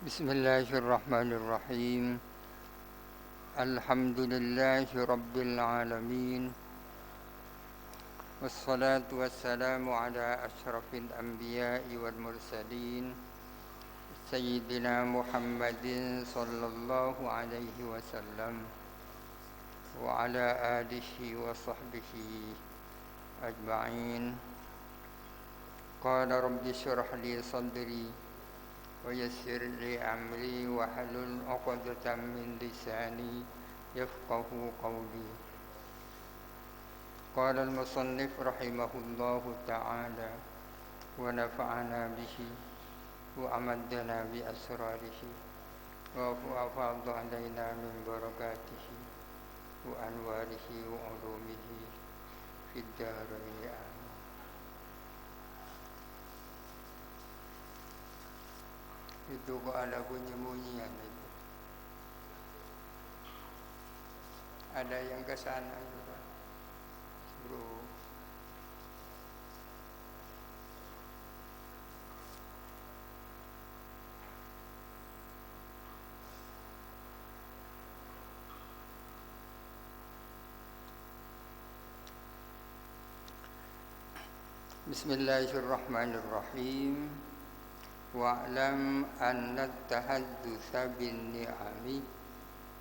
بسم الله الرحمن الرحيم. الحمد لله رب العالمين، والصلاة والسلام على أشرف الأنبياء والمرسلين سيدنا محمد صلى الله عليه وسلم وعلى آله وصحبه أجمعين. قال رب اشرح لي صدري ويسر لي أمري واحلل عقدة من لساني يفقه قولي. قال المصنف رحمه الله تعالى ونفعنا به وأمدنا بأسراره وأفاض علينا من بركاته وأنواره وعلومه في الدارين آمين. Itu kok ada bunyi-bunyian itu. Ada yang ke sana juga, bro. Bismillahirrahmanirrahim. Wa'lam anna at-tahaddusa bin ni'ami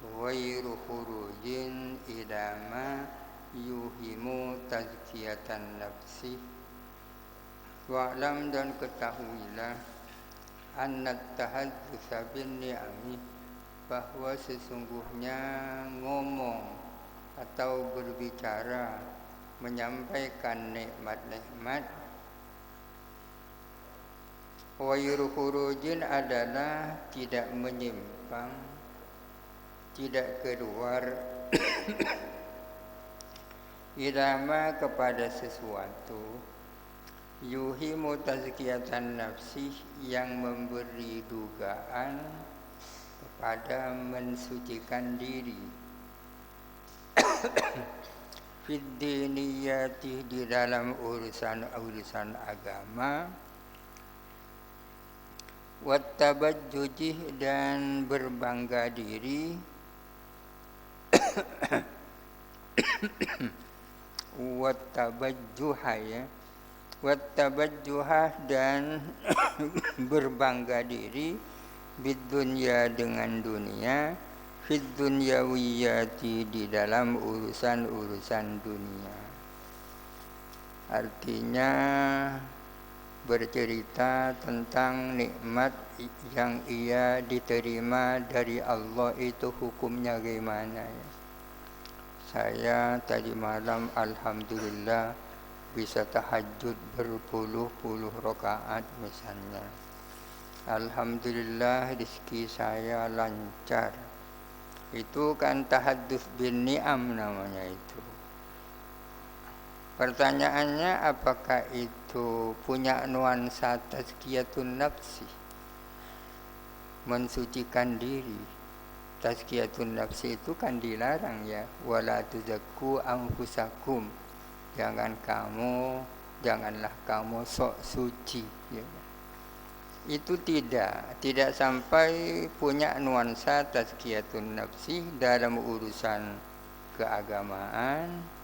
ghairu khurujin ila ma yuhimu tazkiyatan nafsi. Wa'lam, dan ketahuilah, anna at-tahaddusa bin ni'ami, bahwa sesungguhnya ngomong atau berbicara menyampaikan nikmat-nikmat, Wairu khurujin adalah tidak menyimpang, tidak keluar ilama kepada sesuatu yuhimu tazkiyatan nafsi, yang memberi dugaan kepada mensucikan diri, fid diniyati, di dalam urusan agama, wattabajjujih, dan berbangga diri, wattabajjuha, ya, wattabajjuha, dan berbangga diri, bidunya, dengan dunia, fid dunyawiyati, di dalam urusan dunia. Artinya bercerita tentang nikmat yang ia diterima dari Allah, itu hukumnya gimana, ya. Saya tadi malam alhamdulillah bisa tahajud berpuluh-puluh rakaat misalnya. Alhamdulillah rezeki saya lancar. Itu kan tahaddus bin ni'am namanya itu. Pertanyaannya, apakah itu punya nuansa tazkiyatun nafsi, mensucikan diri? Tazkiyatun nafsi itu kan dilarang, ya, wala tuzakku anfusakum, janganlah kamu sok suci, ya. Itu tidak sampai punya nuansa tazkiyatun nafsi dalam urusan keagamaan,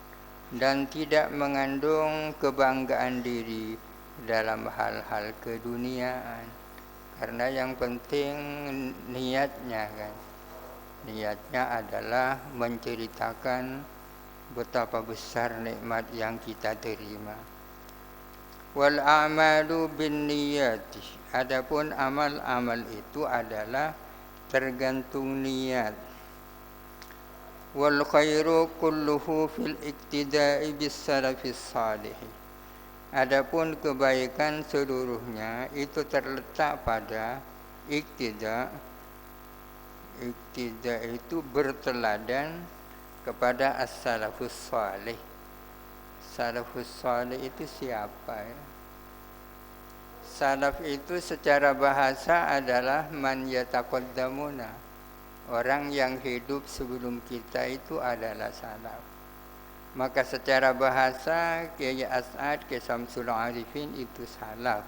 dan tidak mengandung kebanggaan diri dalam hal-hal keduniaan. Karena yang penting niatnya, kan. Niatnya adalah menceritakan betapa besar nikmat yang kita terima. Wal a'malu bin niyati, adapun amal-amal itu adalah tergantung niat. Wal khairu kulluhu fil iktida'i bis salafis salih. Adapun kebaikan seluruhnya itu terletak pada iktida. Iktida itu berteladan kepada as-salafus salih. Salafus salih itu siapa, ya? Salaf itu secara bahasa adalah man yataqaddamuna, orang yang hidup sebelum kita itu adalah salaf. Maka secara bahasa Kiai As'ad, Kiai Samsul Arifin itu salaf.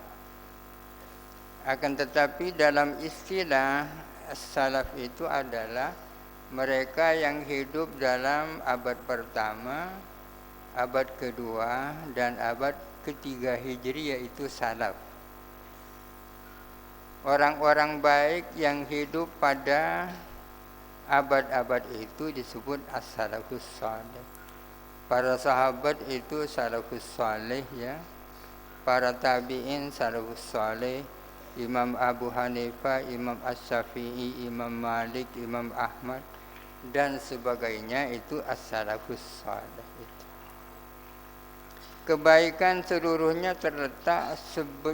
Akan tetapi dalam istilah salaf itu adalah mereka yang hidup dalam abad pertama, abad kedua, dan abad ketiga Hijriah itu salaf. Orang-orang baik yang hidup pada abad-abad itu disebut as-salafus salih. Para sahabat itu salafus salih ya. Para tabi'in salafus salih. Imam Abu Hanifah, Imam Asy-Syafi'i, Imam Malik, Imam Ahmad dan sebagainya itu as-salafus salih. Kebaikan seluruhnya terletak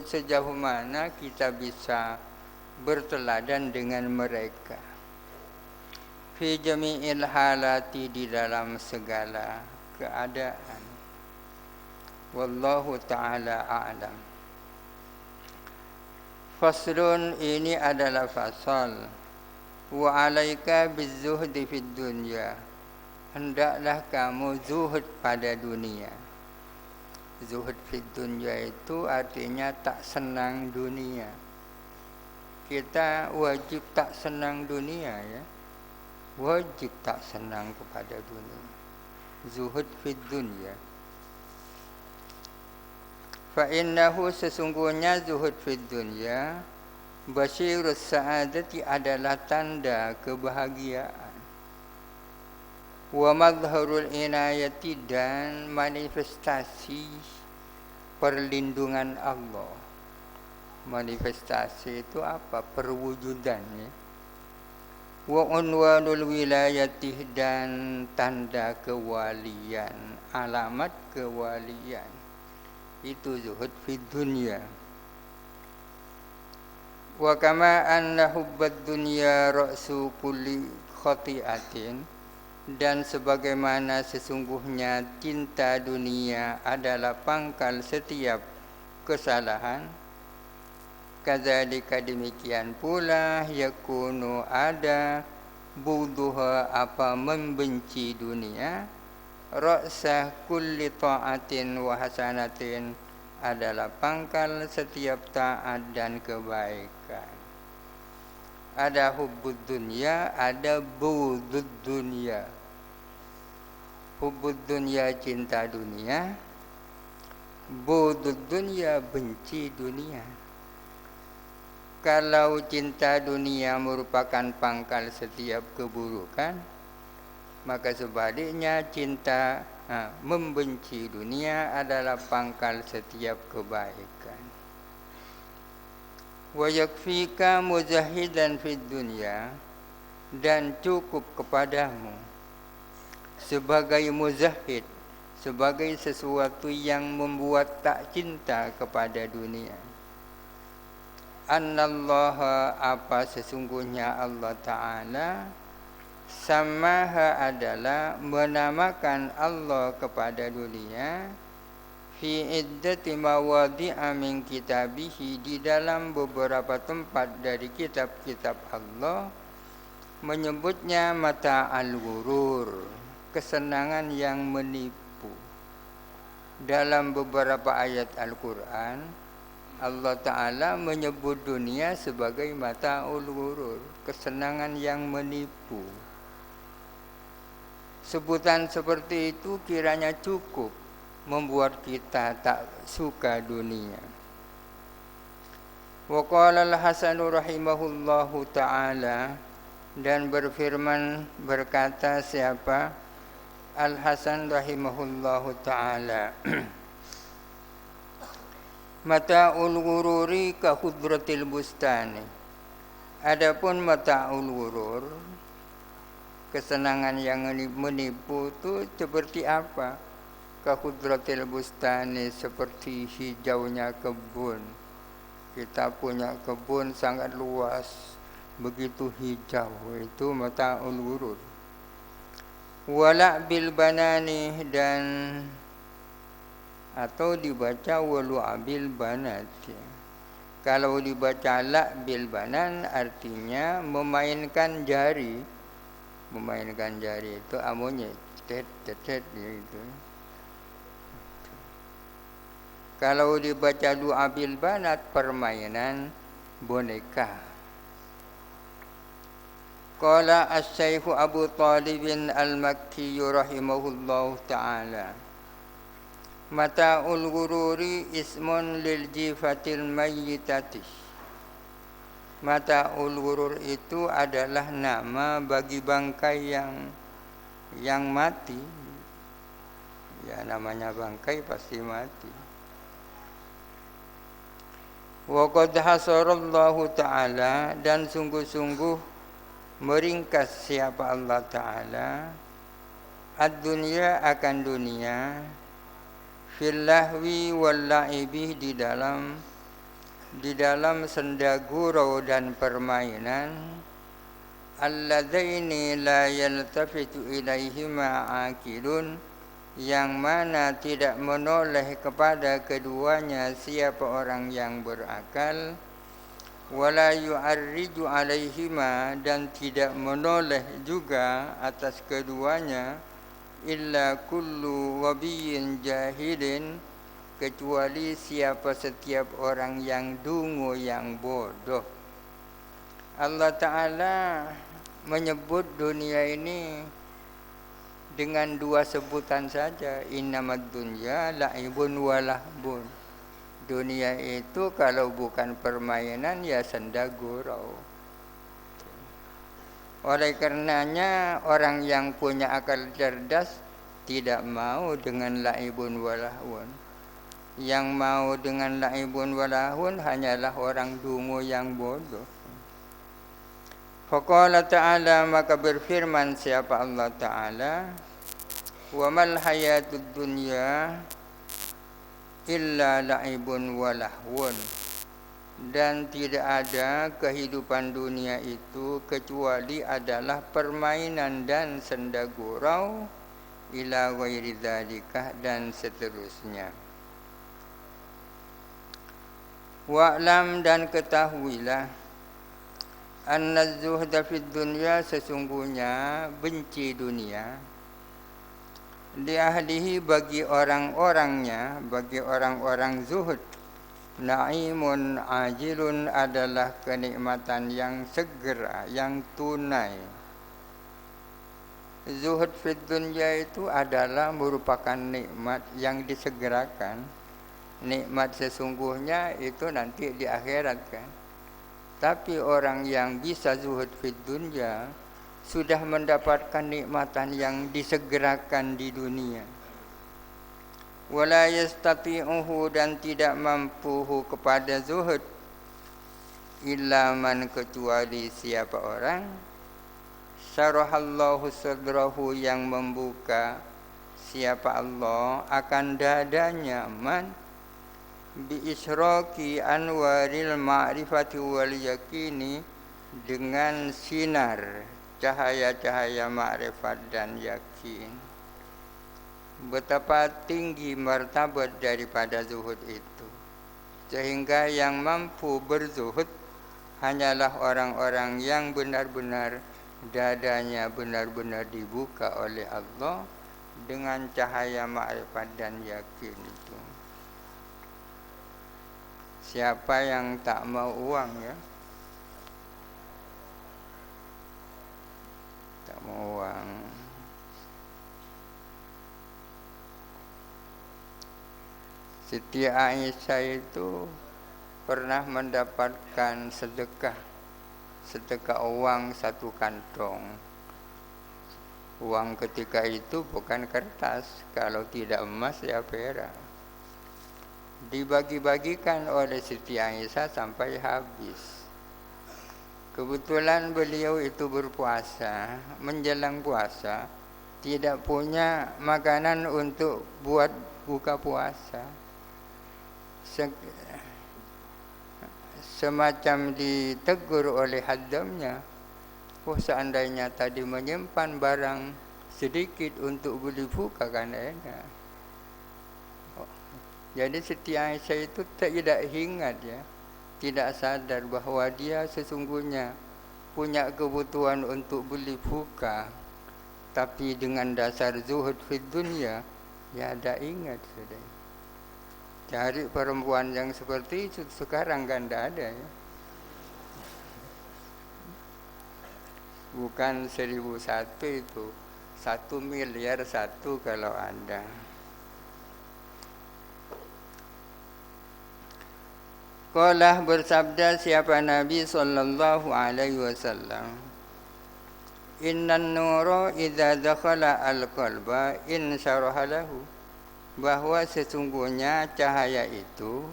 sejauh mana kita bisa berteladan dengan mereka. Fi jami'il halati, di dalam segala keadaan. Wallahu ta'ala a'lam. Faslun, ini adalah fasal. Wa alaika bizzuhdi fid dunya. Hendaklah kamu zuhud pada dunia. Zuhud fid dunya itu artinya tak senang dunia. Kita wajib tak senang dunia ya. Wajib tak senang kepada dunia. Zuhud fid dunya. Fa innahu, sesungguhnya zuhud fid dunya basyirus sa'adati, adalah tanda kebahagiaan. Wa madharul inayati, dan manifestasi perlindungan Allah. Manifestasi itu apa? Perwujudannya. Wa unwanul wilayati, dan tanda kewalian, alamat kewalian. Itu zuhud fid dunya. Wa kama anna hubbad dunya ra'su kulli khati'atin, dan sebagaimana sesungguhnya cinta dunia adalah pangkal setiap kesalahan, kadzalika, demikian pula, yakunu, ada, buduha, apa, membenci dunia, ra'sa kulli ta'atin wa hasanatin, adalah pangkal setiap taat dan kebaikan. Ada hubbud dunya, ada budud dunya. Hubbud dunya, cinta dunia. Budud dunya, benci dunia. Kalau cinta dunia merupakan pangkal setiap keburukan, maka sebaliknya cinta membenci dunia adalah pangkal setiap kebaikan. Wa yakfika muzahidan fid dunya, dan cukup kepadamu sebagai muzahid, sebagai sesuatu yang membuat tak cinta kepada dunia. Annallaha, apa, sesungguhnya Allah Ta'ala, samaha, adalah menamakan Allah kepada dunia, fi iddati mawadhi'a min kitabihi, di dalam beberapa tempat dari kitab-kitab Allah, menyebutnya mata al-ghurur, kesenangan yang menipu. Dalam beberapa ayat Al-Quran, Allah Ta'ala menyebut dunia sebagai mata'ul ghurur, kesenangan yang menipu. Sebutan seperti itu kiranya cukup membuat kita tak suka dunia. Wa qala al-Hasan rahimahullahu ta'ala, dan berkata siapa? Al-Hasan rahimahullahu ta'ala, mata'ul ghururi ka khudratil bustani. Adapun mata'ul ghurur, kesenangan yang menipu itu seperti apa? Ka khudratil bustani, seperti hijaunya kebun. Kita punya kebun sangat luas, begitu hijau, itu mata'ul ghurur. Wala bil banani, dan atau dibaca walu abil banat. Kalau dibaca la bil banan artinya memainkan jari. Memainkan jari itu amunya tet gitu. Kalau dibaca lu abil banat, permainan boneka. Qala Asy-Syaikh Abu Thalib Al-Makki rahimahullahu ta'ala, mata'ul ghururi ismun lil jifatil mayyitati. Mata'ul ghurur itu adalah nama bagi bangkai yang mati. Ya, namanya bangkai pasti mati. Wa qad hasarallahu ta'ala, dan sungguh-sungguh meringkas siapa Allah Ta'ala ad-dunya akan dunia, fil lahwi wal la'ibi, di dalam senda gurau dan permainan, alladzaini la yaltafitu ilaihima aqilun, yang mana tidak menoleh kepada keduanya siapa orang yang berakal, wala yu'arriju alaihima, dan tidak menoleh juga atas keduanya, illa kullu wabiyyin jahilin, kecuali setiap orang yang dungu, yang bodoh. Allah Ta'ala menyebut dunia ini dengan dua sebutan saja, innamad dunya la'ibun wa lahbun. Dunia itu kalau bukan permainan ya senda gurau. Oleh karenanya orang yang punya akal cerdas tidak mau dengan la'ibun wa lahun. Yang mau dengan la'ibun wa lahun hanyalah orang dungu yang bodoh. Faqala ta'ala, maka berfirman siapa Allah Ta'ala, wa mal hayatud dunya illa la'ibun wa lahwun, dan tidak ada kehidupan dunia itu kecuali adalah permainan dan senda gurau, ila ghairi dzalika, dan seterusnya. Wa'lam, dan ketahuilah, anna zuhda fid dunya, sesungguhnya benci dunia, li ahlihi, bagi orang-orangnya, bagi orang-orang zuhud, na'imun ajilun, adalah kenikmatan yang segera, yang tunai. Zuhud fid dunya itu adalah merupakan nikmat yang disegerakan. Nikmat sesungguhnya itu nanti di akhirat kan. Tapi orang yang bisa zuhud fid dunya sudah mendapatkan nikmatan yang disegerakan di dunia. Wala yastati'uhu, dan tidak mampu kepada zuhud, illa man, kecuali siapa orang, syarahallahu sadrahu, yang membuka siapa Allah akan dadanya, man, bi isyraqi anwaril ma'rifati wal yaqini, dengan sinar cahaya-cahaya ma'rifat dan yakin. Betapa tinggi martabat daripada zuhud itu, sehingga yang mampu berzuhud hanyalah orang-orang yang benar-benar dadanya benar-benar dibuka oleh Allah dengan cahaya ma'rifat dan yakin itu. Siapa yang tak mau uang ya? Tak mau uang. Siti Aisyah itu pernah mendapatkan sedekah uang 1 kantong. Uang ketika itu bukan kertas, kalau tidak emas ya perak. Dibagi-bagikan oleh Siti Aisyah sampai habis. Kebetulan beliau itu berpuasa, menjelang puasa, tidak punya makanan untuk buat buka puasa. Semacam ditegur oleh haddamnya, seandainya tadi menyimpan barang sedikit untuk beli buka kan enak. Jadi Siti Aisyah itu tidak ingat ya, tidak sadar bahwa dia sesungguhnya punya kebutuhan untuk beli buka, tapi dengan dasar zuhud fid dunya ya ada ingat sudah. Cari perempuan yang seperti itu sekarang kan tidak ada ya. bukan 1001 itu, 1.000.000.000 kalau ada. Qalah bersabda siapa Nabi sallallahu alaihi wasallam, Innan nura idza dakhala al-qalba insyaraha lahu, bahwa sesungguhnya cahaya itu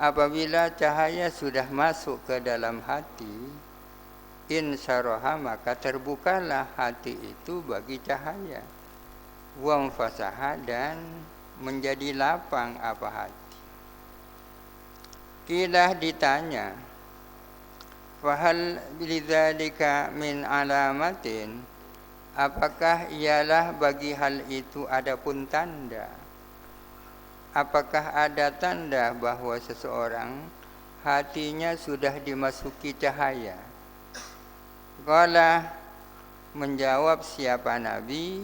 apabila cahaya sudah masuk ke dalam hati, insyaraha maka terbukalah hati itu bagi cahaya, wa fasaha dan menjadi lapang apa hati. Kilah ditanya, fahal bidzalika min alamatin, apakah ialah bagi hal itu adapun tanda? Apakah ada tanda bahwa seseorang hatinya sudah dimasuki cahaya? Qala, menjawab siapa Nabi,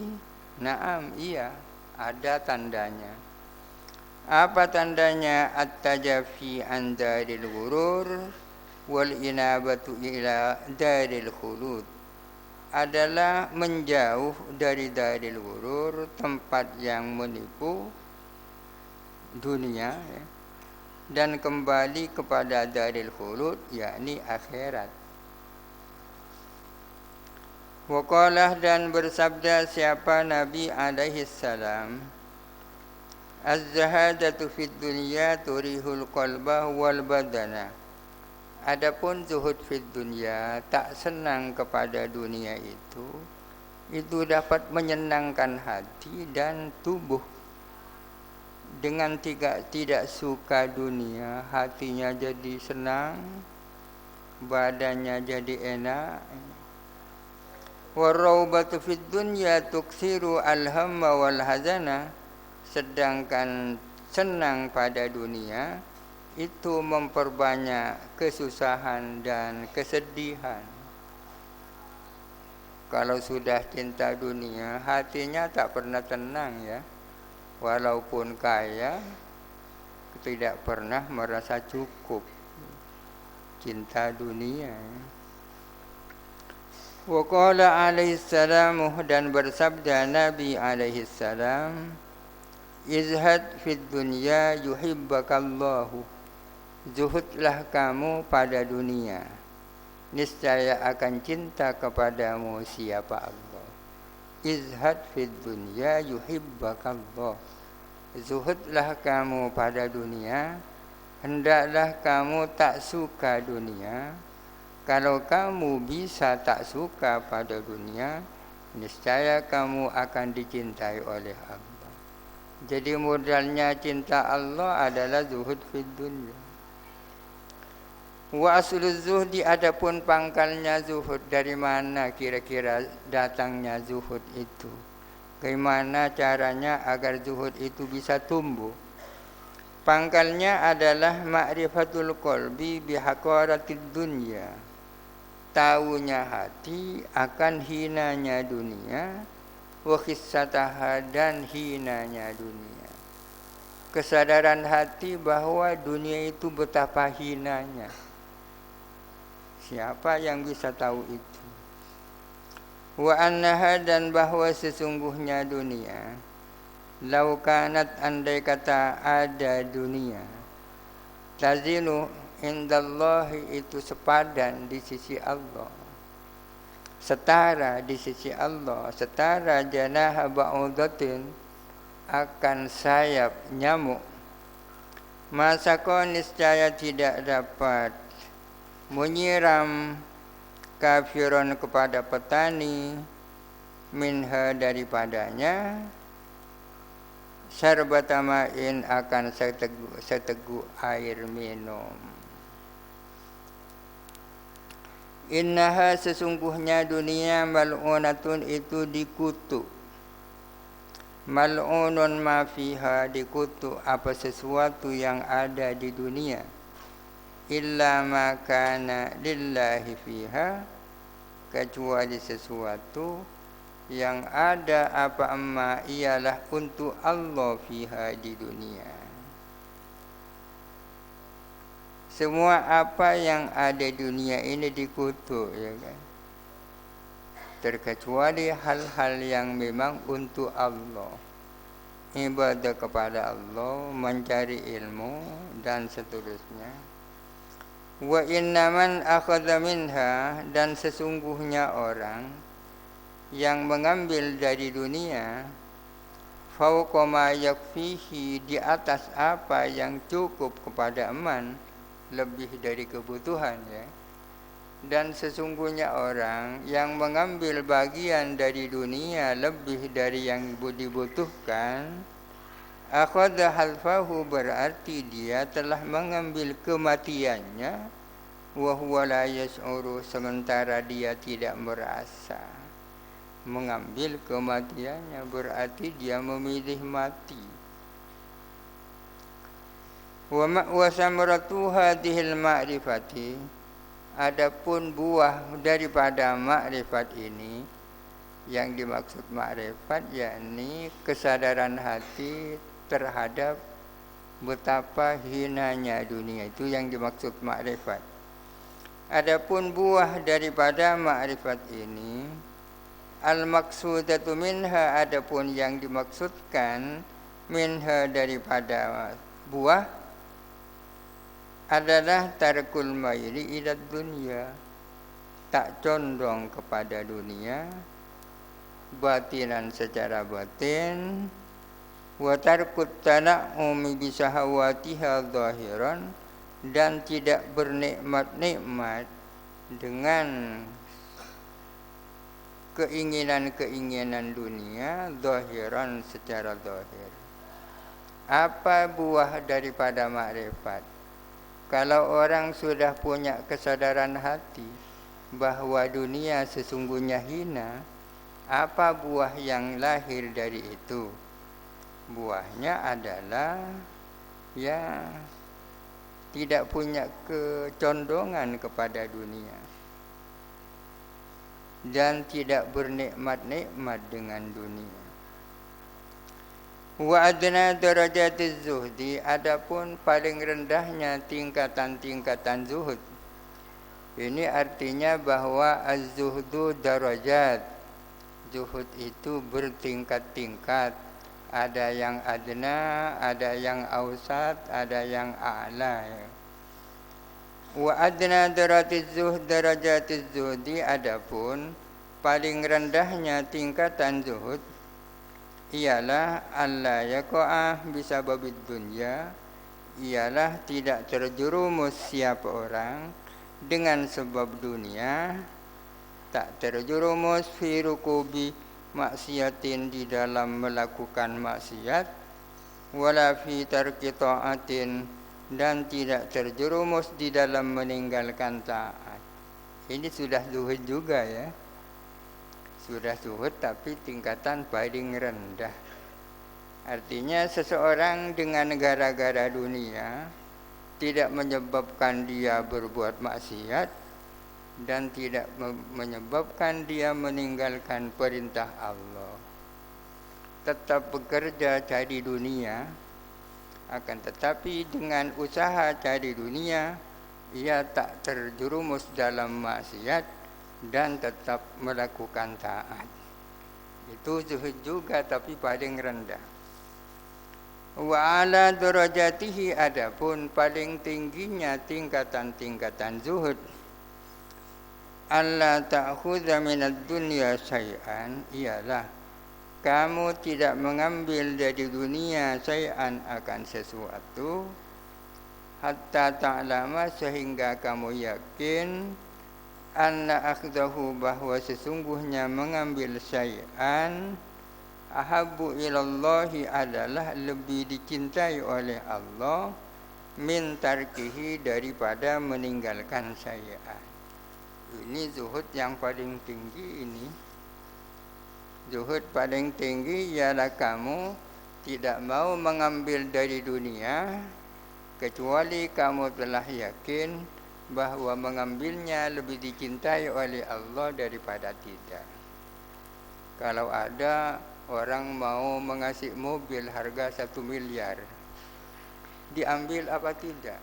na'am, iya, ada tandanya. Apa tandanya? At-tajafi an daril ghurur wal inabatu ila daril khulud, adalah menjauh dari daril ghurur, tempat yang menipu dunia, ya, dan kembali kepada daril khulud, yakni akhirat. Waqalah, dan bersabda siapa Nabi alaihi salam, Az-zahadatu fid dunya turihul qalba wal badana. Adapun zuhud fid dunya, tak senang kepada dunia itu dapat menyenangkan hati dan tubuh. Dengan tidak suka dunia, hatinya jadi senang, badannya jadi enak. Warraubatu fid dunya tuksiru al-hamma wal hazana. Sedangkan senang pada dunia itu memperbanyak kesusahan dan kesedihan. Kalau sudah cinta dunia, hatinya tak pernah tenang, ya. Walaupun kaya, tidak pernah merasa cukup. Cinta dunia. Wa qala alaihi salam, dan bersabda Nabi alaihi salam, Izhad fid dunya yuhibbakallahu, zuhudlah kamu pada dunia, niscaya akan cinta kepadamu siapa Allah. Izhad fid dunya yuhibbakallah, zuhudlah kamu pada dunia, hendaklah kamu tak suka dunia. Kalau kamu bisa tak suka pada dunia, niscaya kamu akan dicintai oleh Allah. Jadi modalnya cinta Allah adalah zuhud fid dunya. Wa asluz zuhdi, adapun pangkalnya zuhud, dari mana kira-kira datangnya zuhud itu? Bagaimana caranya agar zuhud itu bisa tumbuh? Pangkalnya adalah ma'rifatul qalbi bihaqaratid dunya. Tahunya hati akan hinanya dunia, wa khissataha, dan hinanya dunia. Kesadaran hati bahwa dunia itu betapa hinanya. Siapa yang bisa tahu itu? Wa annaha, dan bahwa sesungguhnya dunia, lau kanat, andai kata ada dunia, tazinu indallahi, itu sepadan di sisi Allah, setara di sisi Allah, setara janaha ba'udatin, akan sayap nyamuk, masako, niscaya tidak dapat menyiram kafiron kepada petani, minha, daripadanya, syarbatamain, akan seteguk air minum. Innaha, sesungguhnya dunia, mal'unatun, itu dikutuk. Mal'unun ma fiha, dikutuk apa sesuatu yang ada di dunia. Illa ma kana lillahi fiha, kecuali sesuatu yang ada apa amma ialah untuk Allah fiha, di dunia. Semua apa yang ada di dunia ini dikutuk, ya kan? terkecuali hal-hal yang memang untuk Allah, ibadah kepada Allah, mencari ilmu dan seterusnya. Wa innaman akhadha minha, dan sesungguhnya orang yang mengambil dari dunia fauqa ma yakfihi, di atas apa yang cukup kepada eman, lebih dari kebutuhan ya. Dan sesungguhnya orang yang mengambil bagian dari dunia lebih dari yang dibutuhkan, akhadha halfahu, berarti dia telah mengambil kematiannya, wa huwa la yash'uru, sementara dia tidak merasa. Mengambil kematiannya berarti dia memilih mati. Wa samaratu hadhil ma'rifati, adapun buah daripada makrifat ini, yang dimaksud makrifat yakni kesadaran hati terhadap betapa hinanya dunia, itu yang dimaksud makrifat. Adapun buah daripada makrifat ini, al-maksudatu minha, adapun yang dimaksudkan minha daripada buah adalah tarkul maili ila dunya, tak condong kepada dunia batinan, secara batin, wa tarkut tana'umi bisahawatiha zahiran, dan tidak bernikmat-nikmat dengan keinginan-keinginan dunia zahiran, secara zahir. Apa buah daripada makrifat? Kalau orang sudah punya kesadaran hati bahwa dunia sesungguhnya hina, apa buah yang lahir dari itu? Buahnya adalah ya tidak punya kecondongan kepada dunia dan tidak bernikmat-nikmat dengan dunia. Wa adna darajatiz zuhdi, adapun paling rendahnya tingkatan-tingkatan zuhud. Ini artinya bahwa az-zuhdu darajat. Zuhud itu bertingkat-tingkat. Ada yang adna, ada yang ausat, ada yang a'la. Wa adna darajatiz zuhdi, adapun paling rendahnya tingkatan zuhud ialah alla yaqa'a bisababid dunya, ialah tidak terjerumus siapa orang dengan sebab dunia, tak terjerumus fi rukubi maksiatin, di dalam melakukan maksiat, wala fi tarki ta'atin, dan tidak terjerumus di dalam meninggalkan taat. Ini sudah zuhud juga ya. Sudah zuhud tapi tingkatan paling rendah. Artinya seseorang dengan gara-gara dunia tidak menyebabkan dia berbuat maksiat dan tidak menyebabkan dia meninggalkan perintah Allah. Tetap bekerja cari dunia, akan tetapi dengan usaha cari dunia ia tak terjerumus dalam maksiat dan tetap melakukan taat. Itu zuhud juga tapi paling rendah. Wa ala darajatihi, adapun paling tingginya tingkatan-tingkatan zuhud, alla ta'khudha minad dunya syai'an, ialah kamu tidak mengambil dari dunia syai'an, akan sesuatu, hatta ta'lama, sehingga kamu yakin, anna akhdahu, bahwa sesungguhnya mengambil syai'an, ahabbu ilallahi, adalah lebih dicintai oleh Allah, min tarkihi, daripada meninggalkan syai'an. Ini zuhud yang paling tinggi ini. Zuhud paling tinggi ialah kamu tidak mau mengambil dari dunia kecuali kamu telah yakin bahwa mengambilnya lebih dicintai oleh Allah daripada tidak. Kalau ada orang mau mengasih mobil harga 1 miliar, diambil apa tidak?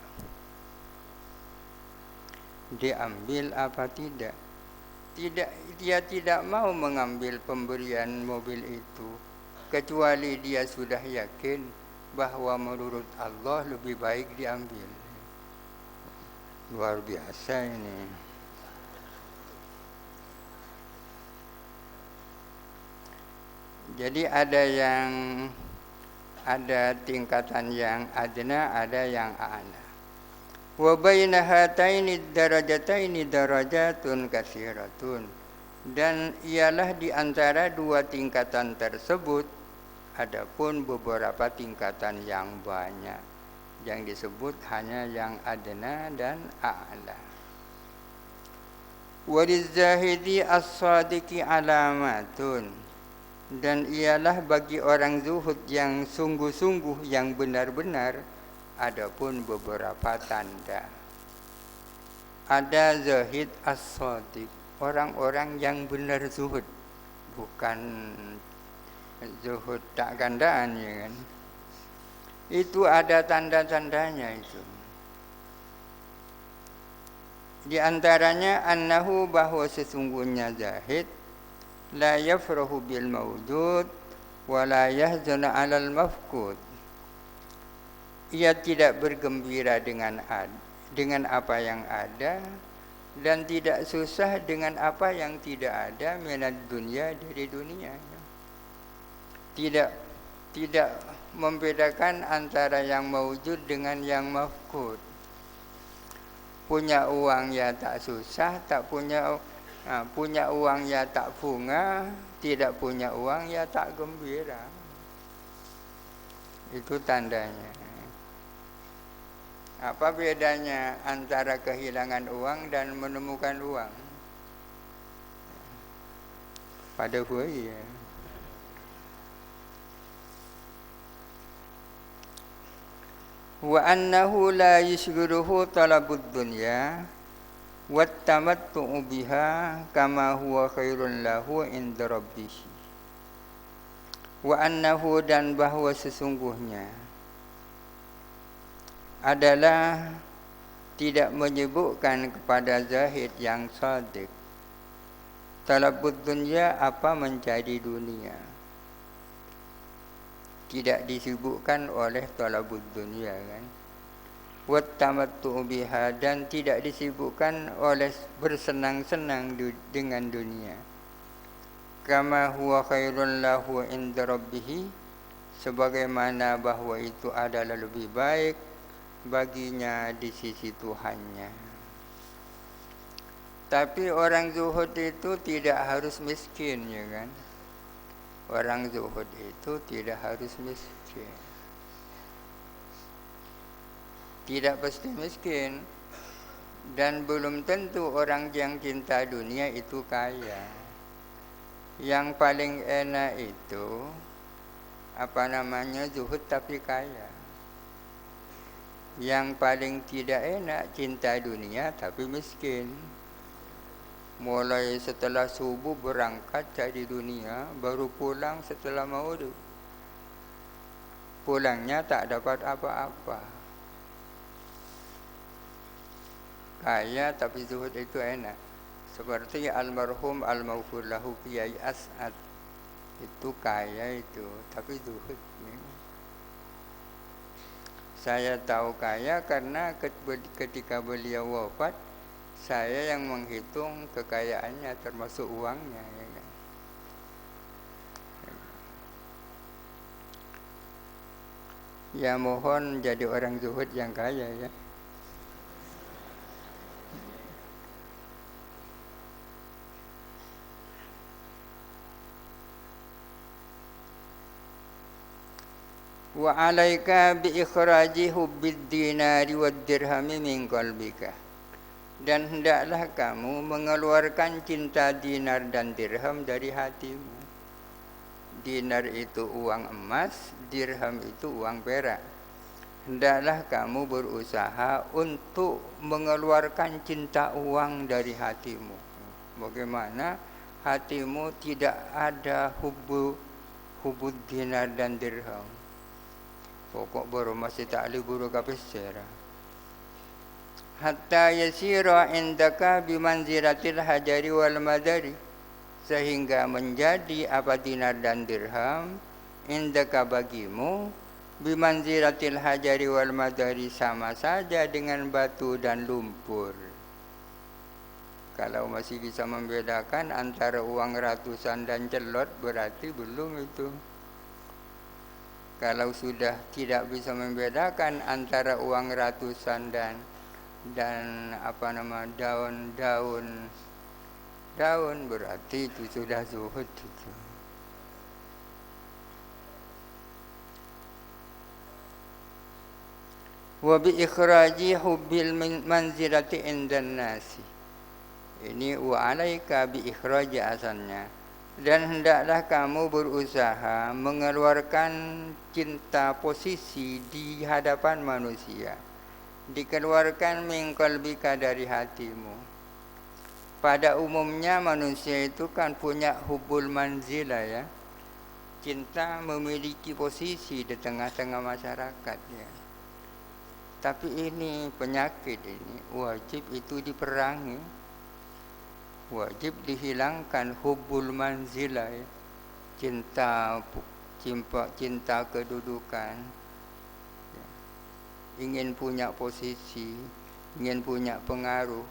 Diambil apa tidak? dia tidak mau mengambil pemberian mobil itu kecuali dia sudah yakin bahwa menurut Allah lebih baik diambil. Luar biasa ini. Jadi ada tingkatan yang adna, ada yang a'la. Wa baina hataini darajataini darajatun katsiratun. Dan ialah di antara dua tingkatan tersebut adapun beberapa tingkatan yang banyak. Yang disebut hanya yang adna dan a'la. Walizahidi as-sadiqi alamatun. Dan ialah bagi orang zuhud yang sungguh-sungguh, yang benar-benar, adapun beberapa tanda. Ada zahid as-sadiq, orang-orang yang benar zuhud, bukan zuhud tak gandaan, ya kan? Itu ada tanda-tandanya itu. Di antaranya annahu, bahwa sesungguhnya zahid la yafrahu bil mawjud wa la yahzanu 'alal mafqud. Ia tidak bergembira dengan apa yang ada dan tidak susah dengan apa yang tidak ada minad dunya, dari dunia. Tidak membedakan antara yang mawjud dengan yang mafqud. Punya uang ya tak susah, punya uang ya tak bunga, tidak punya uang ya tak gembira. Itu tandanya. Apa bedanya antara kehilangan uang dan menemukan uang? Pada buaya. Wa annahu la yushghiluhu talabud dunya wattamattu'u biha kama huwa khairun lahu inda rabbih. Wa annahu, dan bahwa sesungguhnya adalah tidak menyebutkan kepada zahid yang sadiq talabud dunya, apa mencari dunia. Tidak disibukkan oleh talabud dunya, kan? Wattamattu biha, dan tidak disibukkan oleh bersenang-senang dengan dunia. Kama huwa khairun lahu inda rabbih, sebagaimana bahwa itu adalah lebih baik baginya di sisi Tuhannya. Tapi orang zuhud itu tidak harus miskin, ya kan? Orang zuhud itu tidak harus miskin. Tidak pasti miskin. Dan belum tentu orang yang cinta dunia itu kaya. Yang paling enak itu zuhud tapi kaya. Yang paling tidak enak cinta dunia tapi miskin. Mulai setelah subuh berangkat cari dunia, baru pulang setelah maghrib. Pulangnya tak dapat apa-apa. Kaya tapi zuhud itu enak. Seperti almarhum al-maghfur lahu Kiai As'ad. Itu kaya itu, tapi zuhud. Saya tahu kaya karena ketika beliau wafat, saya yang menghitung kekayaannya termasuk uangnya, ya kan? Ya mohon jadi orang zuhud yang kaya, ya. Wa alaika bi ikhraji hubbid dinari wad dirhami min qalbika. Dan hendaklah kamu mengeluarkan cinta dinar dan dirham dari hatimu. Dinar itu uang emas, dirham itu uang perak. Hendaklah kamu berusaha untuk mengeluarkan cinta uang dari hatimu. Bagaimana hatimu tidak ada hubud dinar dan dirham. Pokok baru masih tak libur kapesera. hatta yasira indaka bimanziratil hajari wal madari, sehingga menjadi apa dinar dan dirham indaka bagimu bimanziratil hajari wal madari, sama saja dengan batu dan lumpur. Kalau masih bisa membedakan antara uang ratusan dan celot, berarti belum itu. Kalau sudah tidak bisa membedakan antara uang ratusan dan daun, berarti itu sudah zuhud itu. Wa bi ikhraji hubbil manzilati indan nasi. Ini wa alaika bi ikhraji asalnya. Dan hendaklah kamu berusaha mengeluarkan cinta posisi di hadapan manusia. Dikeluarkan min qalbika, dari hatimu. Pada umumnya manusia itu kan punya hubbul manzilah ya. Cinta memiliki posisi di tengah-tengah masyarakat ya. Tapi ini penyakit ini, wajib itu diperangi. Wajib dihilangkan hubbul manzilah ya. Cinta kedudukan ya. Ingin punya posisi, ingin punya pengaruh.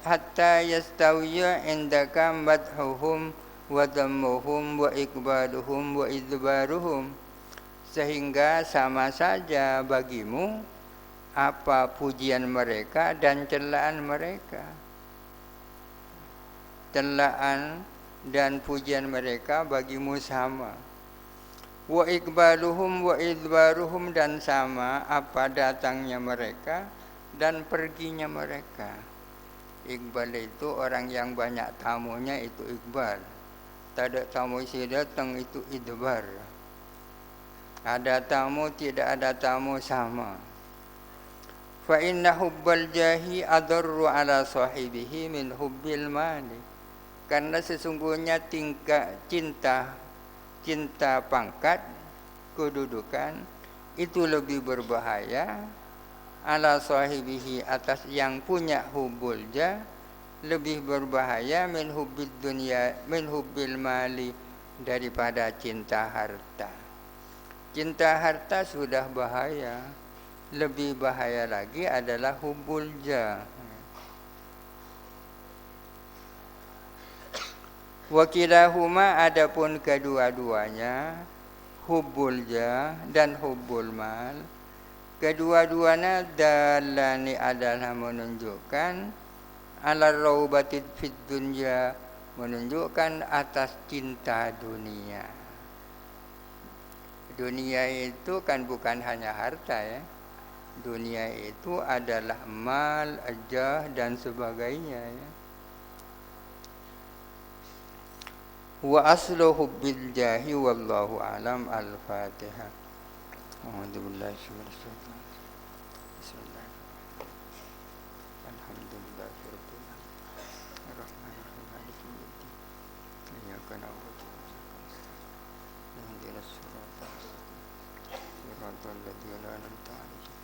Hatta yastawiya indaka madhuhum wa dhammuhum wa ikbaluhum wa idbaruhum, sehingga sama saja bagimu apa pujian mereka dan celaan mereka. Celaan dan pujian mereka bagimu sama. Wa ikbaluhum wa idbaruhum, dan sama apa datangnya mereka dan perginya mereka. Iqbal itu orang yang banyak tamunya, itu iqbal. Tak ada tamu isi datang, itu idbar. Ada tamu, tidak ada tamu, sama. Fa inna hubbal jahi adarru ala sahibihi min hubbil mali. Karena sesungguhnya cinta pangkat, kedudukan itu lebih berbahaya ala sahibihi, atas yang punya hubbul jah, lebih berbahaya min hubbil dunya, min hubbil mali, daripada cinta harta. Cinta harta sudah bahaya, lebih bahaya lagi adalah hubbul jah. Wa kilahuma, adapun kedua-duanya, hubbul jah dan hubbul mal, kedua-duanya dalani adalah menunjukkan ala raubatid fid dunya, menunjukkan atas cinta dunia. Dunia itu kan bukan hanya harta ya. Dunia itu adalah mal, jah dan sebagainya ya. Wa aslu hubbil jahi wallahu alam. Al-Fatihah. A'udzu billahi minasyaitonir rajim. Bismillahirrahmanirrahim. Alhamdulillahirabbil alamin. Arrahmanirrahim. Maliki yaumiddin. Iyyaka na'budu wa iyyaka nasta'in. Ihdinas siratal mustaqim. Siratal ladzina an'amta 'alaihim